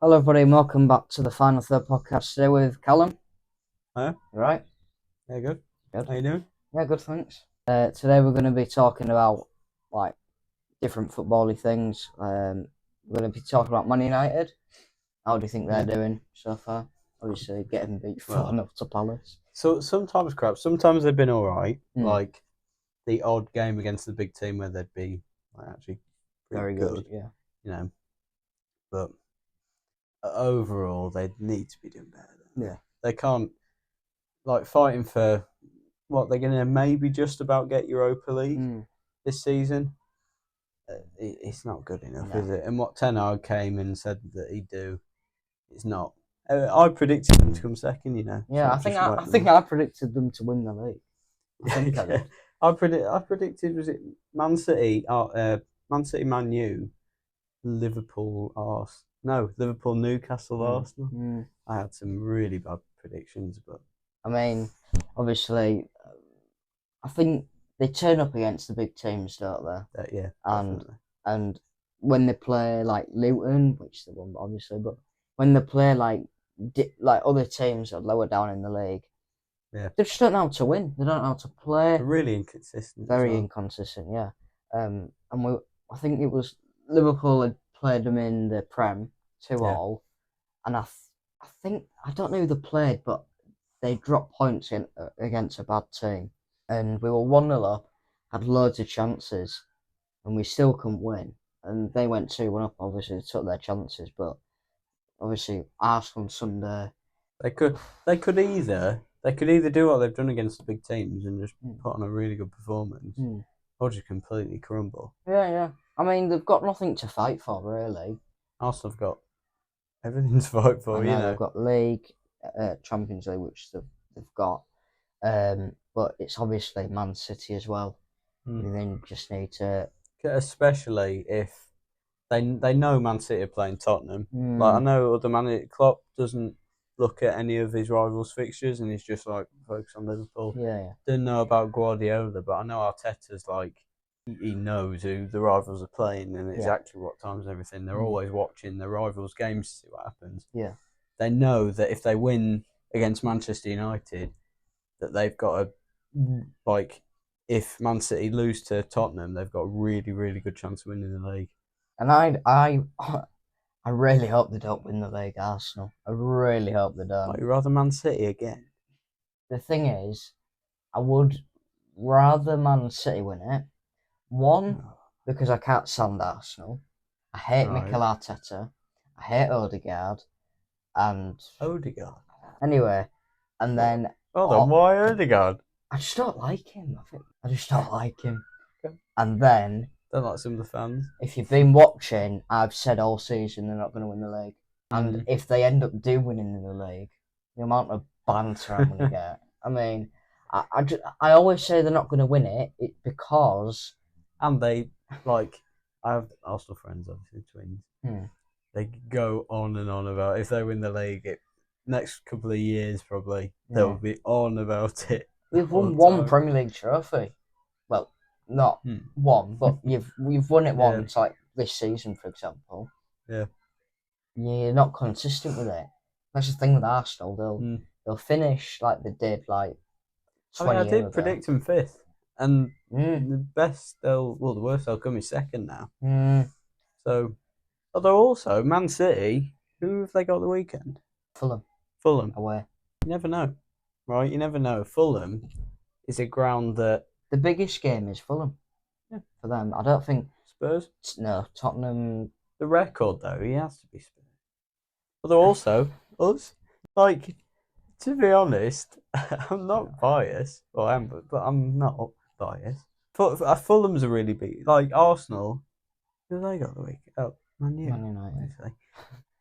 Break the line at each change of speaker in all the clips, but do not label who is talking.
Hello, everybody, and welcome back to the Final Third podcast today with Callum.
Huh?
You right?
Yeah, good.
Good.
How you doing?
Yeah, good, thanks. Today we're going to be talking about like different football-y things. We're going to be talking about Man United. How do you think they're doing so far? Obviously, getting beat 4-0 to Palace.
So sometimes crap. Sometimes they've been all right.
Mm.
Like the odd game against the big team where they'd be actually pretty
Very good, yeah.
you know. But overall, they need to be doing better.
Yeah.
They can't fighting for what they're gonna maybe just about get Europa League this season. It's not good enough,
No.
is it? And what Ten Hag came and said that he'd do, it's not. I predicted them to come second.
Yeah, I think I predicted them to win the league. I think I did.
I predicted, was it Man City, Man City, Man U, Liverpool, Liverpool, Newcastle, Arsenal. I had some really bad predictions, but
I mean, obviously, I think they turn up against the big teams, don't they?
yeah,
And
definitely.
and when they play like Luton, which they won obviously, but when they play like other teams that are lower down in the league,
Yeah,
they just don't know how to win. They don't know how to play.
they're really inconsistent.
Very
as well.
inconsistent, yeah. And I think it was Liverpool had played them in the Prem 2-all, and I think I don't know who they played, but they dropped points against a bad team, and we were 1-0 up, had loads of chances, and we still couldn't win. And they went 2-1 up, obviously, took their chances, but obviously, Arsenal Sunday.
They could either do what they've done against the big teams and just put on a really good performance, or just completely crumble.
Yeah. I mean, they've got nothing to fight for, really.
Arsenal have got everything to fight for,
They've got League, Champions League, which they've got. But it's obviously Man City as well. And then just need to,
especially if they know Man City are playing Tottenham. Like I know other Klopp doesn't look at any of his rivals' fixtures and he's just like focused on Liverpool.
Yeah.
Didn't know about Guardiola, but I know Arteta's like he knows who the rivals are playing and exactly what times and everything. They're always watching the rivals' games to see what happens.
Yeah.
They know that if they win against Manchester United, that they've got if Man City lose to Tottenham, they've got a really, really good chance of winning the league.
And I really hope they don't win the league, Arsenal. I really hope they don't.
Like, rather Man City again.
The thing is, I would rather Man City win it. One, because I can't stand Arsenal. I hate Mikel Arteta. I hate Odegaard. And
Odegaard.
Anyway, and then
Hold on, why Odegaard?
I just don't like him. I just don't like him. And then
Don't like some of the fans.
if you've been watching, I've said all season they're not going to win the league. And if they end up winning in the league, the amount of banter I'm going to get. I mean, I always say they're not going to win it because.
And they, I have Arsenal friends, obviously, twins. They go on and on about if they win the league, next couple of years probably, they'll be on about it.
We've won one Premier League trophy. Well, not one, but we've won it once, like this season, for example.
Yeah.
You're not consistent with it. That's the thing with Arsenal. They'll finish like they did like 20 years ago. I did
predict them fifth, and the worst they'll come is second now. So, although also Man City, who have they got the weekend?
Fulham away.
You never know, right? You never know. Fulham is a ground that
the biggest game is Fulham. Yeah. For them, I don't think
Spurs.
No, Tottenham.
The record though, he has to be Spurs. Although also us, to be honest, I'm not biased. Well, I am, but I'm not biased. Fulham's a really big, like Arsenal. Who have they got the week? Oh, Man United.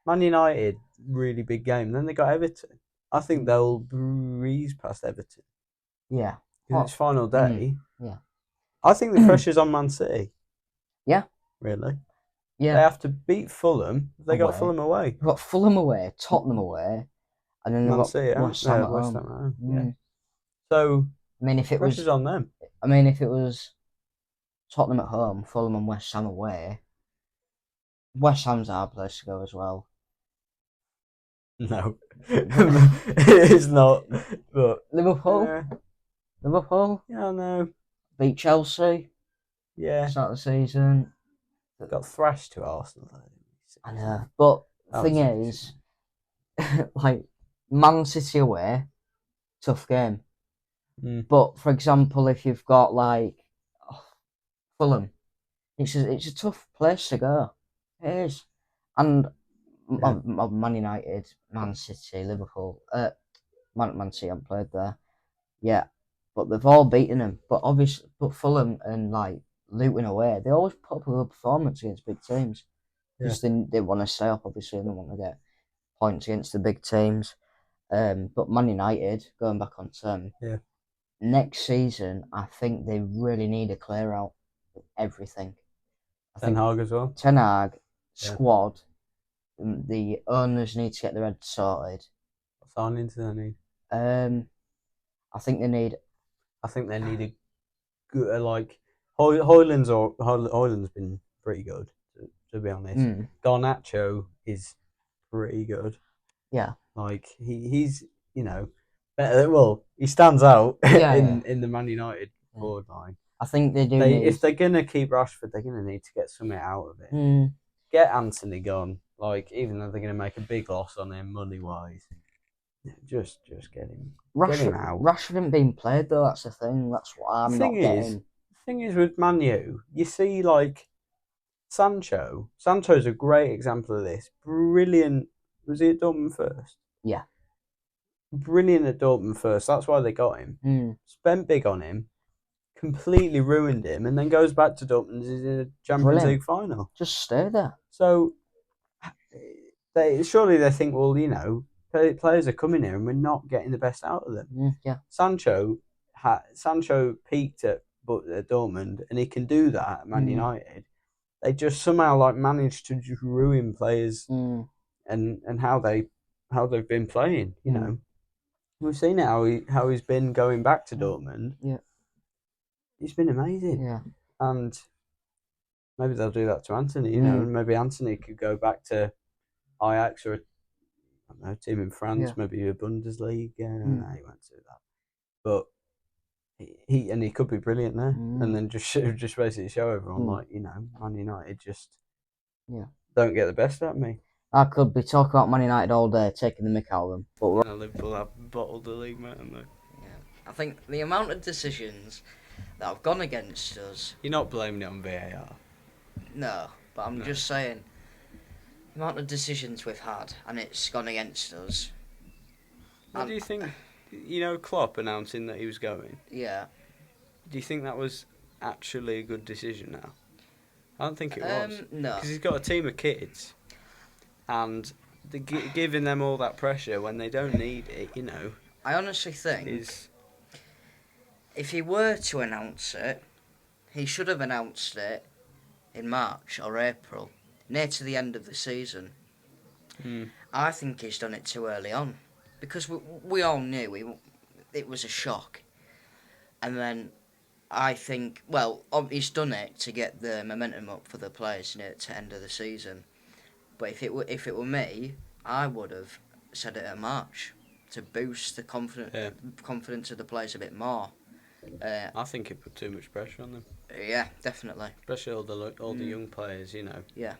Man United, really big game. Then they got Everton. I think they'll breeze past Everton.
Yeah.
Because it's final day.
Yeah.
I think the pressure's on Man City.
Yeah.
Really?
Yeah.
They have to beat Fulham. They got Fulham away.
They've got Fulham away, Tottenham away, and then they've got West Ham at home.
Yeah. So,
I mean, if it
pressure's on them.
I mean, if it was Tottenham at home, Fulham and West Ham away, West Ham's our place to go as well.
No, it's not. But
Liverpool,
uh,
Liverpool
yeah, no,
beat Chelsea
yeah,
start of the season.
got thrashed to Arsenal.
I know, but the
That
thing
was a
is, like Man City away, tough game.
mm,
But for example, if you've got like Fulham, it's a tough place to go. It is, and
yeah,
Man United, Man City, Liverpool, Man City haven't played there. Yeah, but they've all beaten them. But obviously, but Fulham and like Luton away, they always put up a good performance against big teams
yeah.
because they want to stay up, obviously, and they want to get points against the big teams. But Man United, going back on term,
Yeah.
next season, I think they really need a clear out of everything. I
Ten
think
Hag as well.
Ten Hag,
Yeah.
squad, the owners need to get their heads sorted.
What signings do they need?
Um, I think they need.
I think they need a good like Hoyland's been pretty good to be honest.
Mm,
Garnacho is pretty good.
yeah,
Like he's you know better. Well, he stands out
yeah, yeah,
in the Man United
yeah.
forward line.
I think they do
They
need.
if they're gonna keep Rashford, they're gonna need to get something out of it.
Mm,
Get Anthony gone. Like even though they're gonna make a big loss on him money wise, just get him out.
Rashford isn't being played though. That's the thing. That's what
The
I'm
thing
not
is,
getting.
the thing is with Manu, you see like Sancho. Sancho's a great example of this. Brilliant. Was he at Dortmund first?
Yeah.
Brilliant at Dortmund first. That's why they got him.
Mm,
Spent big on him. Completely ruined him, and then goes back to Dortmund and is in a Champions
brilliant.
League final.
Just stay there.
So they think, well, players are coming here and we're not getting the best out of them.
Yeah.
Sancho peaked at Dortmund, and he can do that at Man
Mm,
United. They just somehow like managed to just ruin players
mm,
and how they've been playing.
mm,
We've seen it how he's been going back to Dortmund.
yeah.
He's been amazing,
Yeah.
and maybe they'll do that to Anthony.
Mm,
Maybe Anthony could go back to Ajax or I don't know, team in France,
yeah.
maybe a Bundesliga.
Mm,
No, he won't do that, but he could be brilliant there, and
mm,
then just basically show everyone
mm,
like Man United just
yeah.
don't get the best out of me.
I could be talking about Man United all day, taking the mick out of them, but
Liverpool have bottled the league, mate, haven't they?
yeah. I think the amount of decisions that have gone against us.
You're not blaming it on VAR.
No, but I'm
No.
just saying the amount of decisions we've had, and it's gone against us.
What do you think? Klopp announcing that he was going.
Yeah.
Do you think that was actually a good decision now? I don't think it was.
No.
Because he's got a team of kids, and giving them all that pressure when they don't need it,
I honestly think
is
if he were to announce it, he should have announced it in March or April, near to the end of the season. I think he's done it too early on, because we all knew it was a shock. And then I think, well, he's done it to get the momentum up for the players near to the end of the season. But if it were me, I would have said it at March to boost the confidence of the players a bit more.
I think it put too much pressure on them.
Yeah, definitely.
Especially all the young players,
Yeah,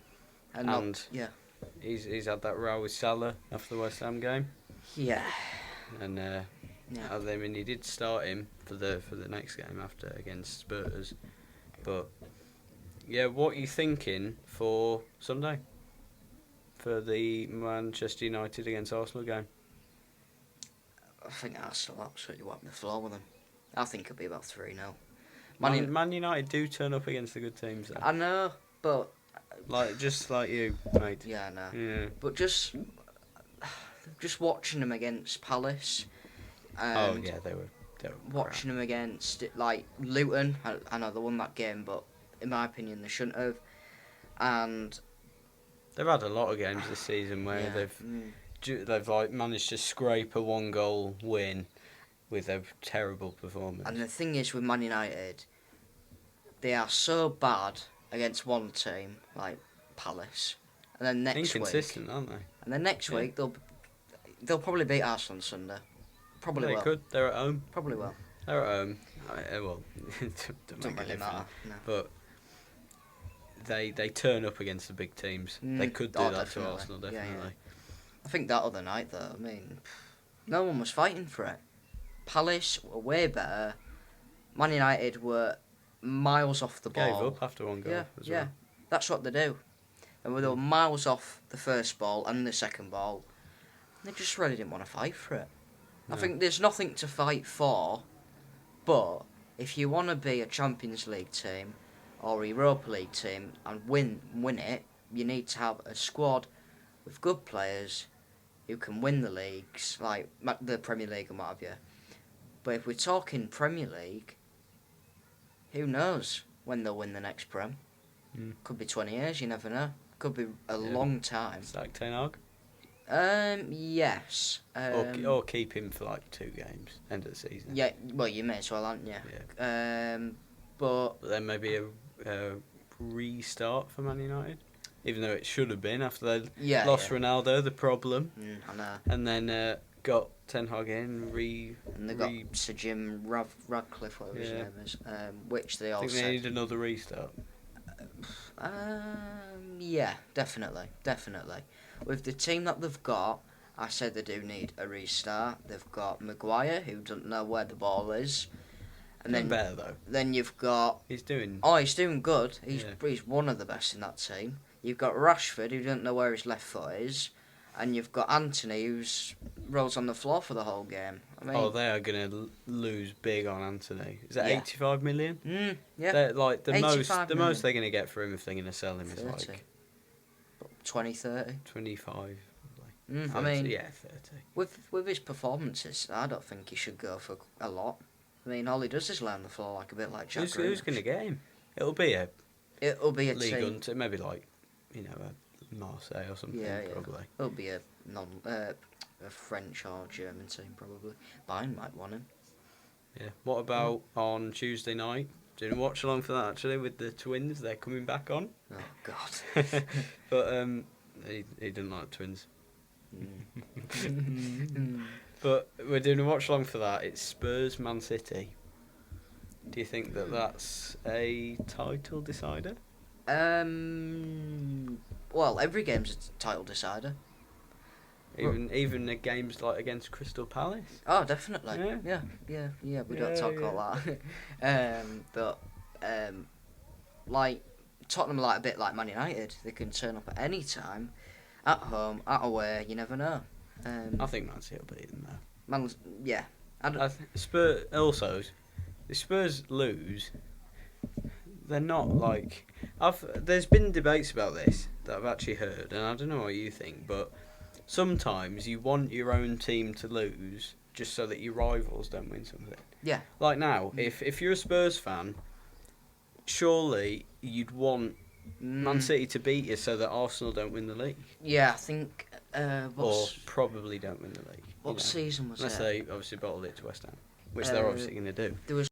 And
yeah,
he's had that row with Salah after the West Ham game,
yeah,
and
yeah.
I mean he did start him for the next game after against Spurs, but yeah, what are you thinking for Sunday? For the Manchester United against Arsenal game?
I think Arsenal absolutely wiped the floor with them. I think it'll be about 3-0.
Man United do turn up against the good teams, though.
I know, but
Just like you, mate.
yeah, I know.
Yeah.
But just watching them against Palace.
Oh
And
yeah, they were
watching them against like Luton. I know they won that game, but in my opinion, they shouldn't have. And
they've had a lot of games this season where they've like managed to scrape a 1-goal win with a terrible performance.
And the thing is with Man United, they are so bad against one team like Palace, and then next
inconsistent,
week,
aren't they?
and then next week They'll probably beat Arsenal on Sunday. Probably
They
will.
could. They're at home.
Probably will.
They're at home. Well, it don't
Doesn't
make a
really
difference.
matter. No.
But they turn up against the big teams. They could do that to
definitely.
Arsenal, definitely.
Yeah. I think that other night, though, I mean, no one was fighting for it. Palace were way better. Man United were miles off the ball.
Gave up after one goal as
Yeah.
well.
That's what they do. And they were miles off the first ball and the second ball. They just really didn't want to fight for it.
No.
I think there's nothing to fight for, but if you want to be a Champions League team or a Europa League team and win it, you need to have a squad with good players who can win the leagues, like the Premier League and what have you. But if we're talking Premier League, who knows when they'll win the next Prem? Could be 20 years, you never know. Could be a long time.
Sack Ten Hag?
Yes.
Or keep him for like 2 games, end of the season.
Yeah, well, you may as well, aren't you?
Yeah.
But
then maybe a restart for Man United, even though it should have been after they lost Ronaldo, the problem.
I know.
And then got Ten Hag in,
and they got Sir Jim Radcliffe, whatever his name is, which they all
think
said.
they need another restart.
Yeah, definitely. With the team that they've got, I said they do need a restart. They've got Maguire, who doesn't know where the ball is. And then
better though.
Then you've got...
He's doing
good. He's one of the best in that team. You've got Rashford, who doesn't know where his left foot is. And you've got Anthony, who's rolls on the floor for the whole game. I mean,
they are going to lose big on Anthony. Is that 85 million?
Yeah.
They're like the most they're going to get for him if they're going to sell him 30. Is like
20, 30.
25.
I
30,
mean,
30.
With his performances, I don't think he should go for a lot. I mean, all he does is lay on the floor like a bit like Jack.
Who's going to get him? It'll be a league
team.
maybe like a Marseille or something. Probably.
It'll be a French or German team probably. Bayern might want him.
Yeah. What about on Tuesday night? Didn't watch along for that actually with the twins. They're coming back on.
Oh God.
But he didn't like twins. But we're doing a watch along for that. It's Spurs Man City. Do you think that that's a title decider?
Well, every game's a title decider.
Even the games like against Crystal Palace.
Oh, definitely. Yeah. We don't talk all that. But like Tottenham, are like a bit like Man United. They can turn up at any time, at home, at away. You never know.
I think Man City will beat them though. Spurs also. If Spurs lose, they're not like. There's been debates about this that I've actually heard, and I don't know what you think, but sometimes you want your own team to lose just so that your rivals don't win something.
Yeah.
Like now, if you're a Spurs fan, surely you'd want Man City to beat you so that Arsenal don't win the league.
Yeah, I think.
Or probably don't win the league.
What season was
Unless
it?
they obviously bottled it to West Ham, which they're obviously going to do.
There was